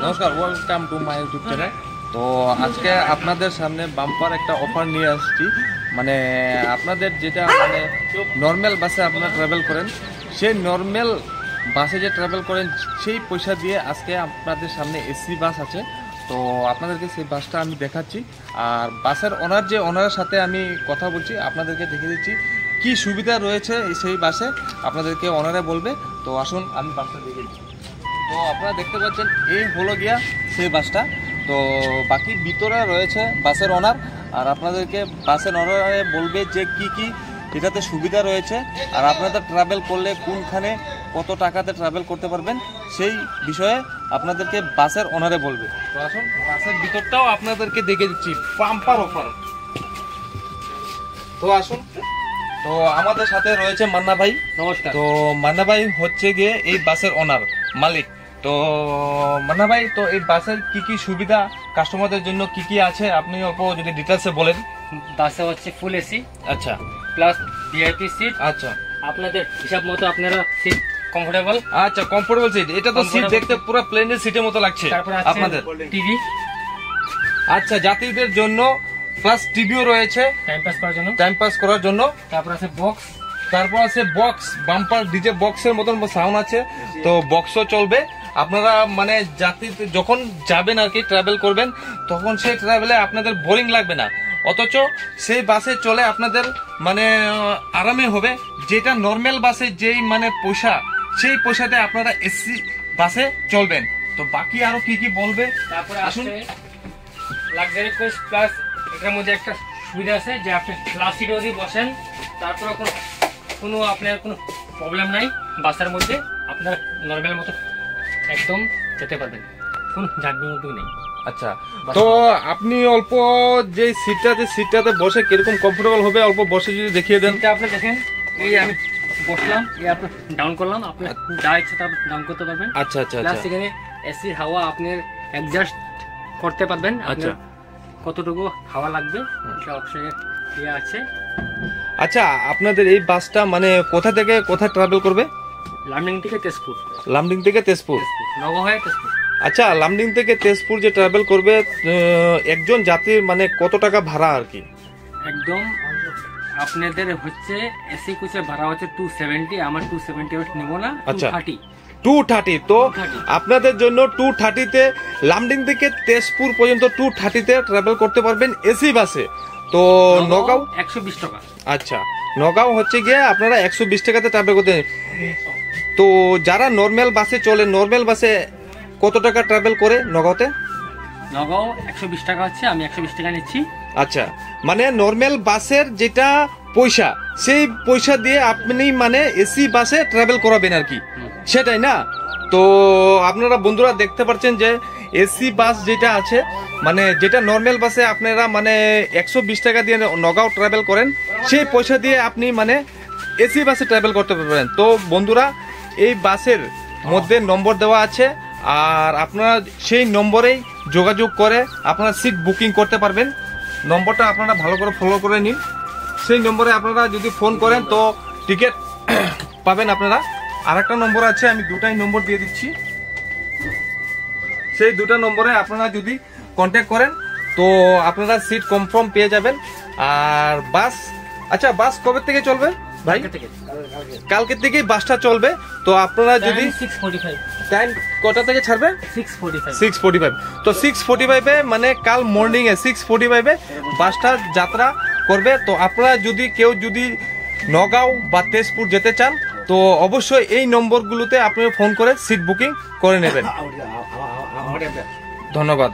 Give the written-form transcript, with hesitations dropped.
নমস্কার, welcome to my YouTube channel. তো আজকে আপনাদের সামনে বাম্পার একটা অফার নিয়ে আসছি। মানে আপনাদের যেটা মানে নর্মাল বাসে আপনারা ট্রাভেল করেন, সেই নর্মাল বাসে যে ট্রাভেল করেন সেই পয়সা দিয়ে আজকে আপনাদের সামনে এসি বাস আছে। তো আপনাদেরকে সেই বাসটা আমি দেখাচ্ছি, আর বাসের ওনারের সাথে আমি কথা বলছি, আপনাদেরকে দেখে দিচ্ছি কি সুবিধা রয়েছে সেই বাসে, আপনাদেরকে ওনারে বলবে। তো আসুন আমি বাসটা দেখে দিচ্ছি। তো আপনারা দেখতে পাচ্ছেন এই হলো গিয়া সেই বাসটা। তো বাকি ভিতরে রয়েছে বাসের ওনার, আর আপনাদেরকে বাসের ওনারে বলবে যে কি কি এটাতে সুবিধা রয়েছে, আর আপনাদের ট্রাভেল করলে কোনখানে কত টাকাতে ট্রাভেল করতে পারবেন সেই বিষয়ে আপনাদেরকে বাসের ওনারে বলবে। তো আসুন বাসের ভিতরটাও আপনাদেরকে দেখে দিচ্ছি, পাম্পার অফার। তো আসুন, তো আমাদের সাথে রয়েছে মান্না ভাই। নমস্কার। তো মান্না ভাই হচ্ছে গিয়ে এই বাসের ওনার মালিক। তো মান্না ভাই, তো এই বাসের কি কি সুবিধা কাস্টমারদের জন্য কি কি আছে আপনি অল্প যদি ডিটেলসে বলেন। বাসে হচ্ছে ফুল এসি, আচ্ছা প্লাস ভিআইপি সিট। আচ্ছা, আপনাদের হিসাব মতো আপনারা সিট কমফোর্টেবল। আচ্ছা কমফোর্টেবল সিট, এটা তো সিট দেখতে পুরো প্লেনের সিটের মতো লাগছে আপনাদের। টিভি, আচ্ছা যাত্রীদের জন্য, প্লাস টিভিও রয়েছে টাইম পাস করার জন্য। তারপর আছে বক্স, তারপর আছে বক্স, বাম্পার ডিজে বক্সের মতন সাউন্ড আছে, তো বক্সও চলবে। আপনারা মানে যাত্রীতে যখন যাবেন আর কি ট্রাভেল করবেন, তখন সেই ট্রাভেলে আপনাদের বোরিং লাগবে না, অথচ সেই বাসে চলে আপনাদের মানে আরামে হবে। যেটা নর্মাল বাসে যেই মানে পয়সা, সেই পয়সাতে আপনারা এসি বাসে চলবেন। তো বাকি আরো কি কি বলবে। তারপরে আসুন লাক্সারি কোচ প্লাস। এটার মধ্যে একটা সুবিধা আছে যে আপনি ক্লাস সিটে যদি বসেন, তারপরে কোনো আপনার কোনো প্রবলেম নাই। বাসের মধ্যে আপনার নর্মাল মতো একদম যেতে পারবেন, কোনো ঝাঁকবিমুটি নেই। আচ্ছা, তো আপনি অল্প যে সিটটাতে বসে কিরকম কমফোর্টেবল হবে অল্প বসে যদি দেখিয়ে দেন। এটা আপনি দেখেন, এই আমি বসলাম, এই আপনি ডাউন করলাম, আপনি যা ইচ্ছা তা ডাউন করতে পারবেন। আচ্ছা আচ্ছা প্লাস আচ্ছা, এখানে এসি হাওয়া আপনি অ্যাডজাস্ট করতে পারবেন। আচ্ছা, কতটুকু হাওয়া লাগবে এটা অপশনে ইয়ে আছে। আচ্ছা আপনাদের এই বাসটা মানে কোথা থেকে কোথায় ট্রাভেল করবে? লামডিং থেকে তেজপুর। লামডিং থেকে তেজপুর, নগর হয়ে তেজপুর। আচ্ছা লামডিং থেকে তেজপুর যে ট্রাভেল করবে, একজন যাত্রীর মানে কত টাকা ভাড়া আর কি? একদম আপনাদের হচ্ছে এসি কোচের ভাড়া হচ্ছে 270, আমার 270 নেব না, 230। 230, তো আপনাদের জন্য 230-তে লামডিং থেকে তেজপুর পর্যন্ত 230-তে ট্রাভেল করতে পারবেন এসি বাসে। তো নগাঁও 120 টাকা। আচ্ছা, নগাঁও হচ্ছে গিয়ে আপনারা 120 টাকাতে ট্রাভেল করতে। তো যারা নর্মাল বাসে চলে, নর্মাল বাসে কত টাকা ট্রাভেল করে নগাঁওতে? নগাঁও 120 টাকা হচ্ছে, আমি 120 টাকা নিচ্ছি। আচ্ছা, মানে নর্মাল বাসের যেটা পয়সা, সেই পয়সা দিয়ে আপনি মানে এসি বাসে ট্রাভেল করাবেন আর কি, সেটাই না? তো আপনারা বন্ধুরা দেখতে পাচ্ছেন যে এসি বাস যেটা আছে, মানে যেটা নর্মাল বাসে আপনারা মানে 120 টাকা দিয়ে নগাঁও ট্রাভেল করেন, সেই পয়সা দিয়ে আপনি মানে এসি বাসে ট্রাভেল করতে পারবেন। তো বন্ধুরা এই বাসের মধ্যে নম্বর দেওয়া আছে, আর আপনারা সেই নম্বরেই যোগাযোগ করে আপনারা সিট বুকিং করতে পারবেন। নম্বরটা আপনারা ভালো করে ফলো করে নিন। সেই নম্বরে আপনারা যদি ফোন করেন তো টিকিট পাবেন আপনারা। আর একটা নম্বর আছে, আমি দুটাই নম্বর দিয়ে দিচ্ছি। সেই দুটা নম্বরে আপনারা যদি কন্ট্যাক্ট করেন তো আপনারা সিট কনফার্ম পেয়ে যাবেন। আর বাস, আচ্ছা বাস কবে থেকে চলবে ভাই? কালকে থেকেই বাসটা চলবে। তো আপনারা যদি 6:45 টাইম কটা থেকে ছাড়বে? 6:45। তো 6:45-এ মানে কাল মর্নিং এ 6:45-এ বাসটা যাত্রা করবে। তো আপনারা যদি কেউ যদি নগাঁও বা তেজপুর যেতে চান তো অবশ্যই এই নম্বরগুলোতে আপনি ফোন করে সিট বুকিং করে নেবেন। ধন্যবাদ।